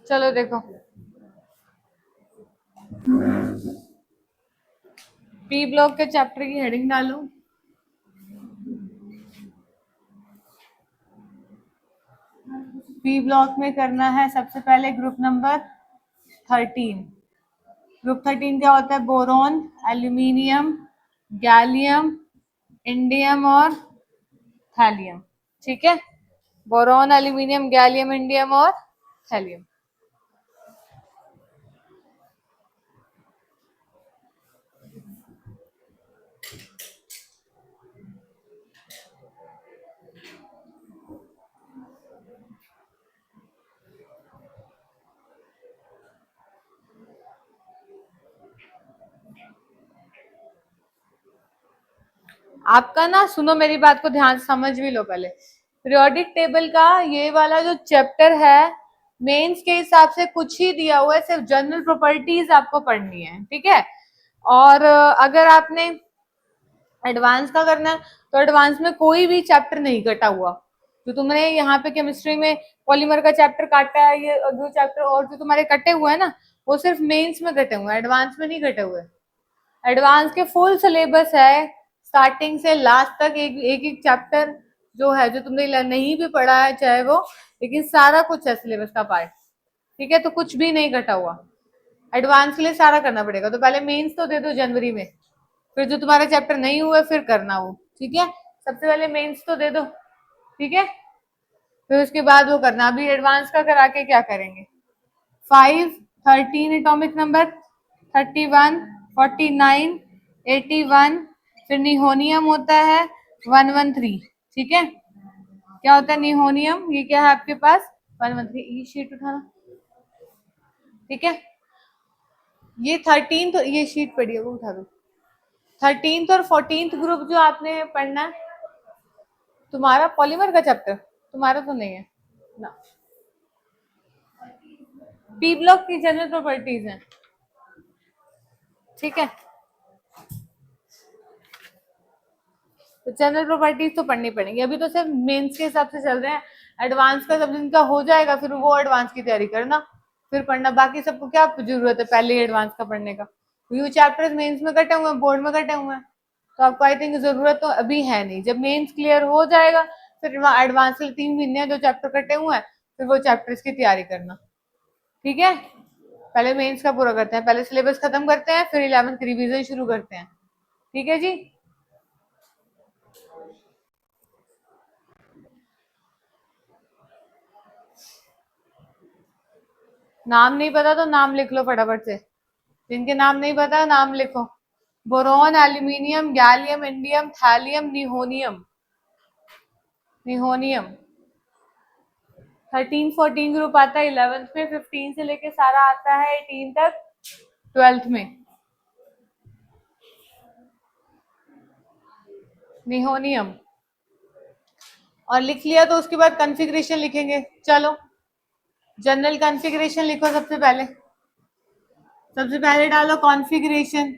चलो देखो, P block के चैप्टर की हेडिंग डालू। पी ब्लॉक में करना है सबसे पहले ग्रुप नंबर 13। ग्रुप 13 क्या होता है? बोरोन, एल्यूमिनियम, गैलियम, इंडियम और थैलियम। ठीक है, बोरोन, एल्यूमिनियम, गैलियम, इंडियम और थैलियम। आपका ना, सुनो मेरी बात को ध्यान से समझ भी लो पहले। पीरियोडिक टेबल का ये वाला जो चैप्टर है, मेंस के हिसाब से कुछ ही दिया हुआ है, सिर्फ जनरल प्रॉपर्टीज आपको पढ़नी है। ठीक है, और अगर आपने एडवांस का करना है तो एडवांस में कोई भी चैप्टर नहीं कटा हुआ। जो तुमने यहाँ पे केमिस्ट्री में पॉलीमर का चैप्टर काटा है, ये जो चैप्टर और जो तुम्हारे कटे हुए हैं ना, वो सिर्फ मेंस में कटे हुए हैं, एडवांस में नहीं कटे हुए। एडवांस के फुल सिलेबस है, स्टार्टिंग से लास्ट तक एक एक चैप्टर जो है, जो तुमने नहीं भी पढ़ा है चाहे वो, लेकिन सारा कुछ है सिलेबस का पार्ट। ठीक है, तो कुछ भी नहीं कटा हुआ। एडवांस के लिए सारा करना पड़ेगा, तो पहले मेंस तो दे दो जनवरी में, फिर जो तुम्हारा चैप्टर नहीं हुआ फिर करना वो। ठीक है, सबसे पहले मेंस तो दे दो। ठीक है, फिर उसके बाद वो करना। अभी एडवांस का करा के क्या करेंगे? 5, 13 एटॉमिक नंबर, 31, 49, 81, फिर निहोनियम होता है 113। ठीक है, क्या होता है निहोनियम? ये क्या है आपके पास? 113। ये शीट उठाना। ठीक है, ये 13 तो ये शीट पड़ी है वो उठा दो। 13th और 14th ग्रुप जो आपने पढ़ना है, तुम्हारा पॉलीमर का चैप्टर तुम्हारा तो नहीं है ना, पी ब्लॉक की जनरल प्रॉपर्टीज है। ठीक है, तो जनरल प्रॉपर्टीज तो पढ़नी पड़ेगी। अभी तो सिर्फ मेंस के हिसाब से चल रहे हैं, एडवांस का जब जिनका हो जाएगा फिर वो एडवांस की तैयारी करना, फिर पढ़ना। बाकी सबको क्या जरूरत है पहले ही एडवांस का पढ़ने का? यू चैप्टर्स मेंस में कटे हुए हैं, बोर्ड में कटे हुए हैं, तो आपको आई थिंक जरूरत तो अभी है नहीं। जब मेंस क्लियर हो जाएगा फिर एडवांस के 3 महीने जो चैप्टर कटे हुए हैं फिर वो चैप्टर्स की तैयारी करना। ठीक है, पहले मेंस का पूरा करते हैं, पहले सिलेबस खत्म करते हैं, फिर 11th की रिवीजन शुरू करते हैं। ठीक है जी, नाम नहीं पता तो नाम लिख लो फटाफट से। जिनके नाम नहीं पता नाम लिखो। Boron, aluminium, gallium, indium, thallium, nihonium. Nihonium 13, 14 group आता है 11th में, 15 से लेके सारा आता है 18 तक 12th में। निहोनियम और लिख लिया तो उसके बाद कॉन्फ़िगरेशन लिखेंगे। चलो जनरल कॉन्फ़िगरेशन लिखो सबसे पहले। सबसे पहले डालो कॉन्फ़िगरेशन,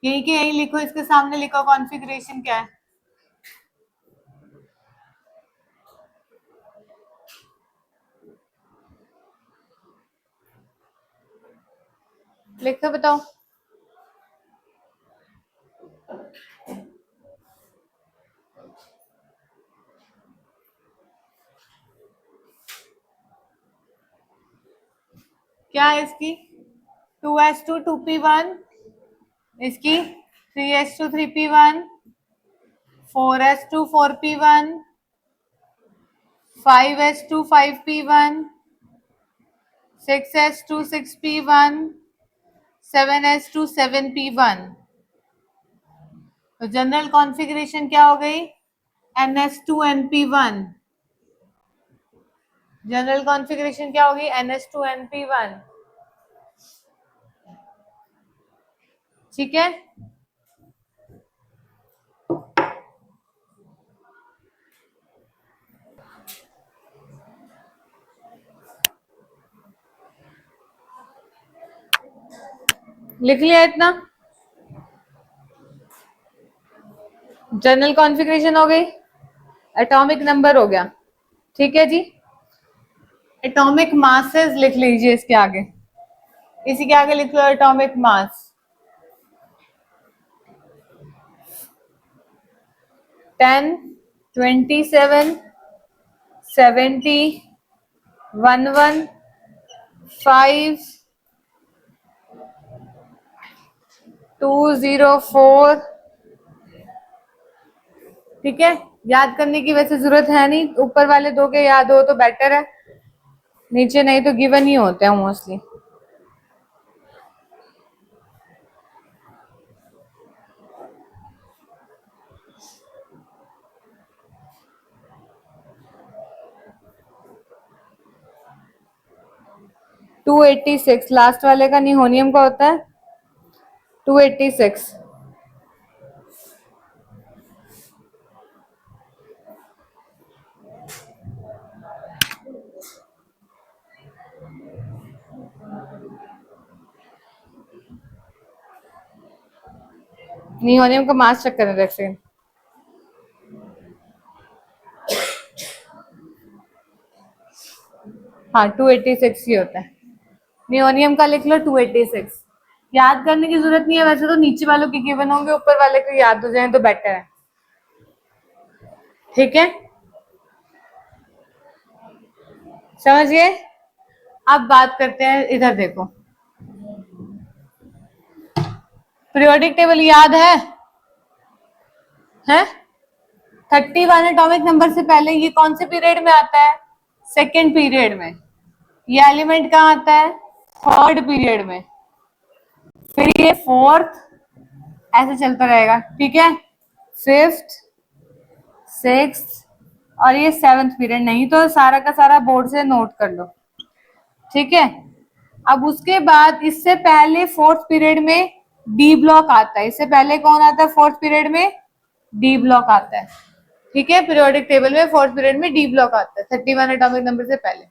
यहीं के यहीं लिखो, इसके सामने लिखो कॉन्फ़िगरेशन क्या है। लिखो बताओ। क्या है इसकी? 2s2 2p1, इसकी 3s2 3p1, 4s2 4p1, 5s2 5p1, 6s2 6p1, 7s2 7p1। तो जनरल कॉन्फ़िगरेशन क्या हो गई? ns2 np1। जनरल कॉन्फ़िगरेशन क्या होगी? ns2 np1। ठीक है, लिख लिया इतना? जनरल कॉन्फ़िगरेशन हो गई, एटॉमिक नंबर हो गया। ठीक है जी, एटॉमिक मासेस लिख लीजिए इसके आगे, इसी के आगे लिख लो एटॉमिक मास। 10, 27, 70, 11, 5, 204। ठीक है, याद करने की वैसे जरूरत है नहीं, ऊपर वाले दो के याद हो तो बेटर है, नीचे नहीं तो गिवन ही होते हैं मोस्टली। टू 86 लास्ट वाले का निहोनियम का होता है 286। निहोनियम का मास चेक करें वैक्सीन। हाँ 286 ही होता है, नियोनियम का लिख लो 286। याद करने की जरूरत नहीं है वैसे तो, नीचे वालों के गिवन होंगे, ऊपर वाले को याद हो जाए तो बेटर है। ठीक है, समझ गए। अब बात करते हैं, इधर देखो, पीरियोडिक टेबल याद है? 31 एटॉमिक नंबर से पहले ये कौन से पीरियड में आता है? सेकेंड पीरियड में। ये एलिमेंट कहाँ आता है? थर्ड पीरियड में। फिर ये फोर्थ, ऐसे चलता रहेगा। ठीक है, फिफ्थ, सिक्स्थ और ये सेवंथ पीरियड। नहीं तो सारा का सारा बोर्ड से नोट कर लो। ठीक है, अब उसके बाद इससे पहले फोर्थ पीरियड में डी ब्लॉक आता है। इससे पहले कौन आता है फोर्थ पीरियड में? डी ब्लॉक आता है। ठीक है, पीरियोडिक टेबल में फोर्थ पीरियड में डी ब्लॉक आता है 31 एटॉमिक नंबर से पहले।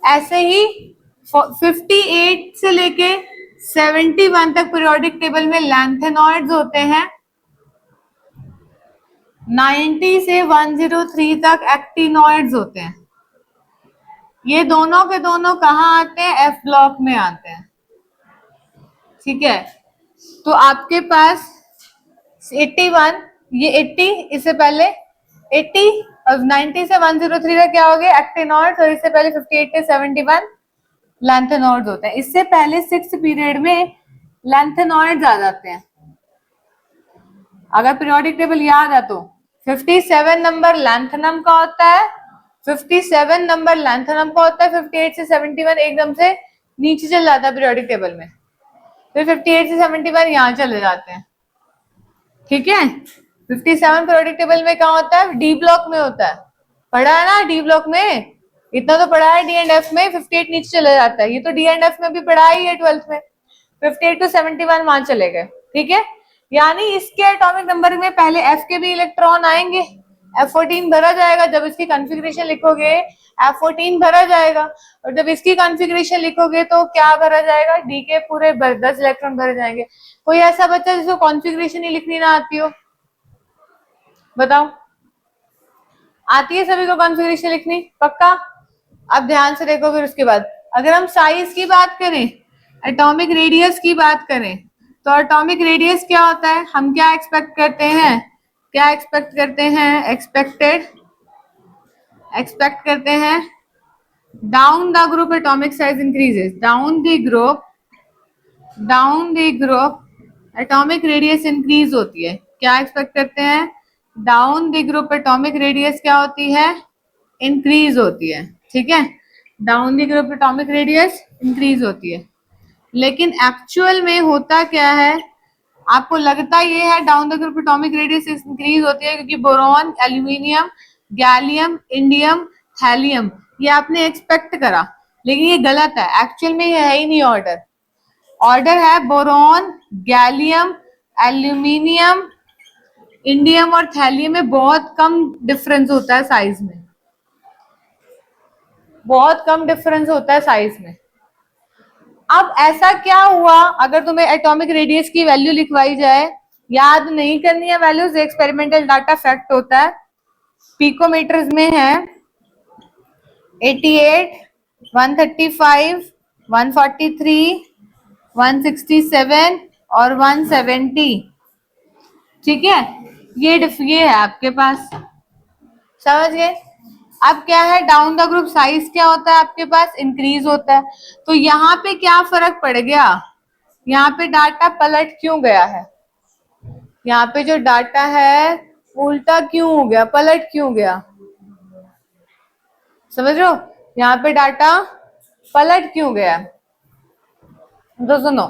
ऐसे ही 58 से लेके 71 तक पीरियोडिक टेबल में लैंथेनॉइड्स होते हैं। 90 से 103 तक एक्टिनॉइड्स होते हैं। ये दोनों के दोनों कहाँ आते हैं? एफ ब्लॉक में आते हैं। ठीक है, तो आपके पास 81, ये 80, इससे पहले 80 और 90 से 103 तक क्या हो गए? एक्टिनॉइड्स। और इससे पहले 58 से 71 लैंथेनॉइड्स होते हैं। इससे पहले 6th पीरियड में लैंथेनॉइड्स आ जाते हैं। अगर पीरियोडिक टेबल याद है तो 57 नंबर लैंथेनम का होता है, 57 नंबर लैंथेनम का होता है। 58 से 71 एकदम से नीचे चल जाता है पीरियोडिक टेबल में, फिर 58 से 71 यहाँ चले जाते हैं। ठीक है, 57 पीरियोडिक टेबल में कहाँ होता है? डी ब्लॉक में होता है। पढ़ा है ना डी ब्लॉक में? इतना तो पढ़ा है डी एंड एफ में। 58 नीचे चले जाता है, ये तो डी एंड एफ में भी पढ़ा ही है 12th में। 58 टू 71 वहां चले गए। ठीक है, यानी इसके एटॉमिक नंबर में पहले एफ के भी इलेक्ट्रॉन आएंगे, F14 भरा जाएगा। जब इसकी कॉन्फ़िगरेशन लिखोगे F14 भरा जाएगा, और जब इसकी कॉन्फ़िगरेशन लिखोगे तो क्या भरा जाएगा? डी के पूरे 10 इलेक्ट्रॉन भरे जाएंगे। कोई ऐसा बच्चा जिसको कॉन्फ़िगरेशन ही लिखनी ना आती हो? बताओ, आती है सभी को कॉन्फ़िगरेशन लिखनी? पक्का? अब ध्यान से देखो। फिर उसके बाद अगर हम साइज की बात करें, एटॉमिक रेडियस की बात करें, तो एटॉमिक रेडियस क्या होता है? हम क्या एक्सपेक्ट करते हैं? क्या एक्सपेक्ट करते हैं? एक्सपेक्ट करते हैं down the group atomic size increases, down the group atomic radius increase होती है। क्या एक्सपेक्ट करते हैं? Down the group atomic radius क्या होती है? इंक्रीज होती है। ठीक है, down the group atomic radius increase होती है। लेकिन एक्चुअल में होता क्या है? आपको लगता ये है down the group atomic radius increase होती है क्योंकि boron, aluminium, gallium, indium, thallium ये आपने एक्सपेक्ट करा, लेकिन ये गलत है। एक्चुअल में ये है ही नहीं ऑर्डर। ऑर्डर है बोरॉन, गैलियम, एल्यूमिनियम, इंडियम और थैलियम में बहुत कम डिफरेंस होता है साइज में, बहुत कम डिफरेंस होता है साइज में। अब ऐसा क्या हुआ? अगर तुम्हें एटॉमिक रेडियस की वैल्यू लिखवाई जाए, याद नहीं करनी है वैल्यूज, एक्सपेरिमेंटल डाटा फैक्ट होता है। पिकोमीटर्स में है 88, 135, 143, 167 और 170। ठीक है, ये है आपके पास, समझ गए। अब क्या है, डाउन द ग्रुप साइज क्या होता है आपके पास, इंक्रीज होता है। तो यहाँ पे क्या फर्क पड़ गया, यहाँ पे डाटा पलट क्यों गया है, यहाँ पे जो डाटा है उल्टा क्यों हो गया, पलट क्यों गया, समझ रहे हो, यहाँ पे डाटा पलट क्यों गया। तो सुनो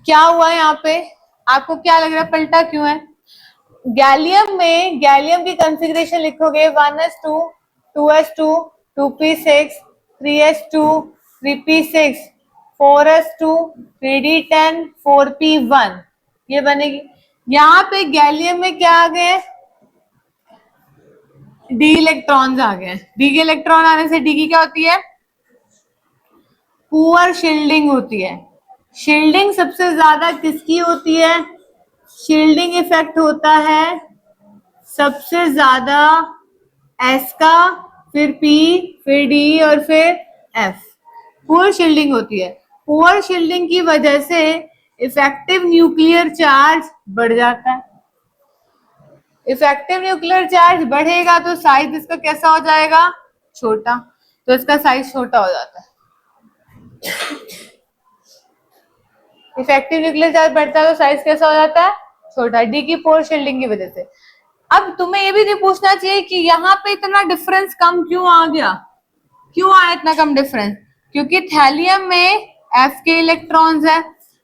क्या हुआ यहाँ पे, आपको क्या लग रहा है पलटा क्यों है। गैलियम में, गैलियम की कॉन्फ़िगरेशन लिखोगे 1s2, 2s2, 2p6, 3s2, 3p6, 4s2, 3d10, 4p1, ये बनेगी। यहाँ पे गैलियम में क्या आ गए, डी इलेक्ट्रॉन्स आ गए। डी के इलेक्ट्रॉन आने से डी की क्या होती है, पुअर शील्डिंग होती है। शील्डिंग सबसे ज्यादा किसकी होती है, शील्डिंग इफेक्ट होता है सबसे ज्यादा एस का, फिर पी, फिर डी और फिर एफ। पुअर शील्डिंग होती है। पुअर शील्डिंग की वजह से इफेक्टिव न्यूक्लियर चार्ज बढ़ जाता है। इफेक्टिव न्यूक्लियर चार्ज बढ़ेगा तो साइज इसका कैसा हो जाएगा, छोटा, तो इसका साइज छोटा हो जाता है। इफेक्टिव न्यूक्लियर चार्ज बढ़ता है तो साइज कैसा हो जाता है, छोटा, डी की पोर शील्डिंग की वजह से। अब तुम्हें ये भी नहीं पूछना चाहिए कि यहाँ पे इतना डिफरेंस कम क्यों आ गया, क्यों आया इतना कम डिफरेंस, क्योंकि थैलियम में एफ के इलेक्ट्रॉन्स है।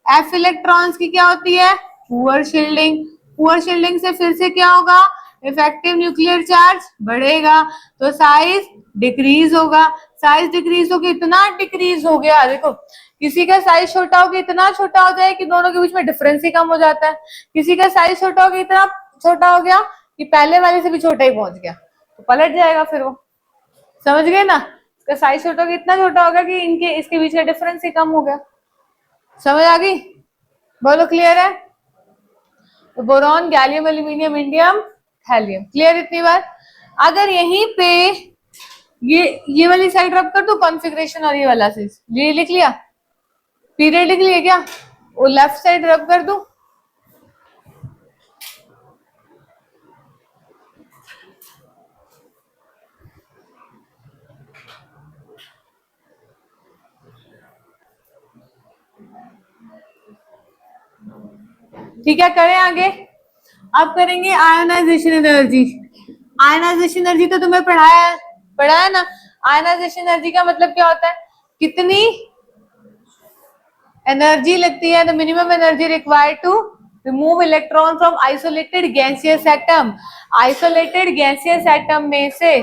एफ इलेक्ट्रॉन्स की क्या होती है, पुअर शील्डिंग। पुअर शील्डिंग से फिर से क्या होगा, इफेक्टिव न्यूक्लियर चार्ज बढ़ेगा तो साइज डिक्रीज होगा। साइज डिक्रीज होकर इतना डिक्रीज हो गया, देखो किसी का साइज छोटा होकर इतना छोटा हो जाए कि दोनों के बीच में डिफरेंस ही कम हो जाता है, किसी का साइज छोटा होकर इतना छोटा हो गया कि पहले वाले से भी छोटा ही पहुंच गया, तो पलट जाएगा फिर वो, समझ गए ना। इसका साइज छोटा होगा, इतना छोटा होगा कि इनके इसके बीच का डिफरेंस ही कम हो गया। समझ आ गई, बोलो क्लियर है। तो boron, gallium, aluminium, indium, thallium, clear इतनी बार। अगर यहीं पे ये वाली साइड रब कर दो कॉन्फ़िगरेशन और ये वाला चीज, ये लिख लिया, पीरियड लिख लिया क्या, वो लेफ्ट साइड रब कर दो, ठीक है। करें आगे, अब करेंगे आयोनाइजेशन एनर्जी। आयोनाइजेशन एनर्जी तो तुम्हें पढ़ाया है ना। आयोनाइजेशन एनर्जी का मतलब क्या होता है, कितनी एनर्जी लगती है, the minimum energy required to remove electron from isolated gaseous atom. Isolated gaseous atom में से,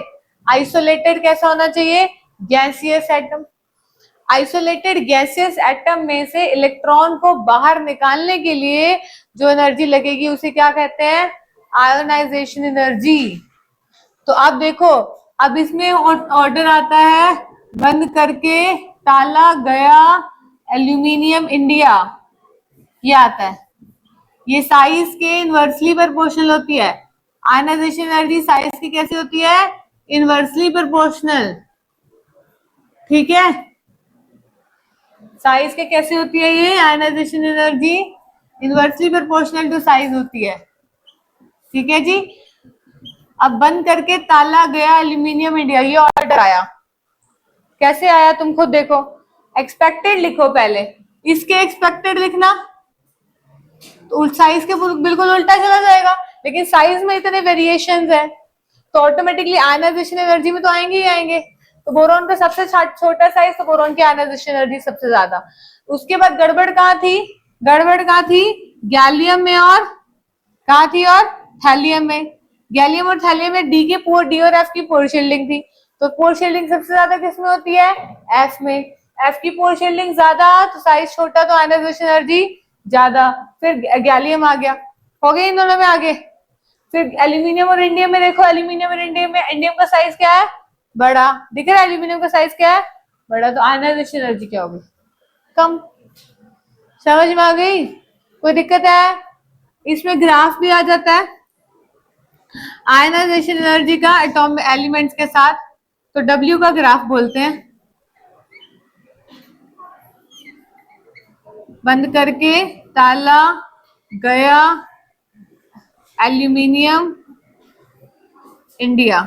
आइसोलेटेड कैसा होना चाहिए, gaseous atom. Isolated gaseous atom में से इलेक्ट्रॉन को बाहर निकालने के लिए जो एनर्जी लगेगी उसे क्या कहते हैं, आयोनाइजेशन एनर्जी। तो आप देखो, अब इसमें ऑर्डर आता है, बंद करके ताला गया एल्यूमिनियम इंडिया, ये आता है, ये साइज के इनवर्सली प्रोपोर्शनल होती है। आयोनाइजेशन एनर्जी साइज की कैसे होती है, इनवर्सली प्रोपोर्शनल, ठीक है। साइज के कैसे होती है ये ionization energy, inversely proportional to size होती है, ठीक है जी। अब बंद करके ताला गया एल्यूमिनियम इंडिया, ये ऑर्डर आया, कैसे आया तुम खुद देखो। एक्सपेक्टेड लिखो पहले, इसके एक्सपेक्टेड लिखना तो साइज के बिल्कुल उल्टा चला जाएगा, लेकिन साइज में इतने वेरिएशंस है तो ऑटोमेटिकली आयोनाइजेशन एनर्जी में तो आएंगे ही आएंगे। तो बोरॉन का सबसे छोटा साइज, तो बोरॉन की आयोनाइजेशन एनर्जी सबसे ज्यादा। उसके बाद गड़बड़ कहाँ थी, गड़बड़ कहाँ थी, गैलियम में और कहाँ थी, और थैलियम में। गैलियम और थैलियम में डी के पोर, डी और एफ की पोर शील्डिंग थी, तो पोर शील्डिंग सबसे ज्यादा किसमें होती है, एफ में। एफ की पोर शील्डिंग ज्यादा तो साइज छोटा तो आयोनाइजेशन एनर्जी ज्यादा। फिर गैलियम आ गया, हो गया इन दोनों में आगे। फिर एल्यूमिनियम और इंडियम में देखो, एल्यूमिनियम और इंडियम में इंडियम का साइज क्या है, बड़ा, दिख रहा है एल्यूमिनियम का साइज क्या है, बड़ा, तो आयोनाइजेशन एनर्जी क्या होगी, कम। समझ में आ गई, कोई दिक्कत है, इसमें ग्राफ भी आ जाता है आयोनाइजेशन एनर्जी का एटॉमिक एलिमेंट्स के साथ, तो डब्ल्यू का ग्राफ बोलते हैं, बंद करके ताला गया एल्यूमिनियम इंडिया।